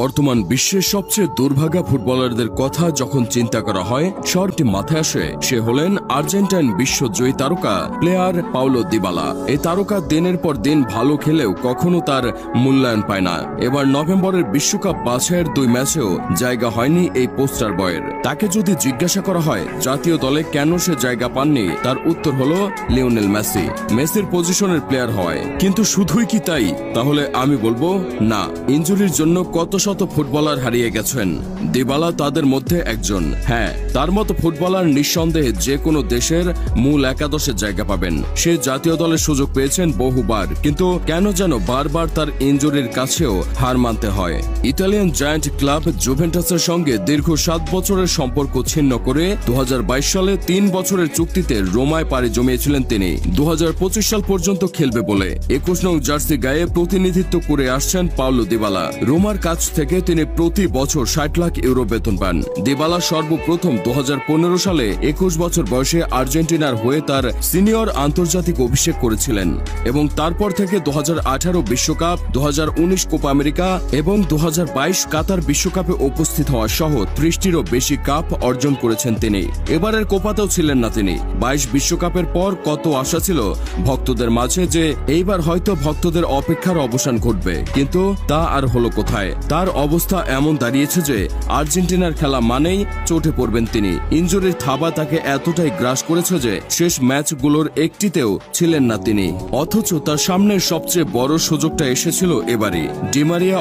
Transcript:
বর্তমান বিশ্বের সবচেয়ে দুর্ভাগা ফুটবলারদের কথা যখন চিন্তা করা হয়, সবটি মাথায় আসে সে হলেন আর্জেন্টাইন বিশ্বজয়ী তারকা প্লেয়ার পাওলো দিবালা। এই তারকা দিনের পর দিন ভালো খেলেও কখনো তার মূল্যায়ন পায় না। এবার নভেম্বরের বিশ্বকাপ বাছাইয়ের 2 ম্যাচেও জায়গা হয়নি এই পোস্টার বয়ের। তাকে যদি জিজ্ঞাসা করা হয় জাতীয় দলে কেন সে জায়গা পাননি, তার উত্তর হলো লিওনেল মেসি। মেসির পজিশনের প্লেয়ার হয়, কিন্তু শুধুই কি তাই? তাহলে আমি বলবো না। ইনজুরির জন্য কত শত ফুটবলার হারিয়ে গেছেন, দিবালা তাদের মধ্যে একজন। হ্যাঁ, তার মতো ফুটবলার নিঃসন্দেহে যে কোনো দেশের মূল একাদশে জায়গা পাবেন। সে জাতীয় দলের সুযোগ পেয়েছেন বহুবার, কিন্তু কেন যেন বারবার তার ইনজুরির কাছেও হার মানতে হয়। ইতালিয়ান জায়ান্ট ক্লাব জুভেন্টাসের সঙ্গে দীর্ঘ 7 বছরের সম্পর্ক ছিন্ন করে 2022 সালে 3 বছরের চুক্তিতে রোমায় পাড়ি জমিয়েছিলেন তিনি। 2025 সাল পর্যন্ত খেলবে বলে 21 নং জার্সি গায়ে প্রতিনিধিত্ব করে আসছেন পাওলো দিবালা। রোমার কাছ থেকে তিনি প্রতি বছর 60 লাখ ইউরো বেতন পান। দিবালা সর্বপ্রথম 2015 সালে 21 বছর বয়সে আর্জেন্টিনার হয়ে তার সিনিয়র আন্তর্জাতিক অভিষেক করেছিলেন এবং তারপর থেকে 2018 বিশ্বকাপ, 2019 কোপা আমেরিকা এবং 2022 কাতার বিশ্বকাপে উপস্থিত হওয়া সহ 30টিরও বেশি কাপ অর্জন করেছেন তিনি। এবারের কোপাতেও ছিলেন না তিনি। 22 বিশ্বকাপের পর কত আশা ছিল ভক্তদের মাঝে যে এইবার হয়তো ভক্তদের অপেক্ষার অবসান ঘটবে, কিন্তু তা আর হলো কোথায়। তার অবস্থা এমন দাঁড়িয়েছে যে আর্জেন্টিনার খেলা মানেই চোটে পড়বেন তিনি। ইনজুরির থাবা তাকে এতটাই গ্রাস করেছে যে শেষ ম্যাচগুলোর একটিতেও ছিলেন না তিনি। অথচ তার সামনে সবচেয়ে বড় সুযোগটা এসেছিল এবারই। Di Maria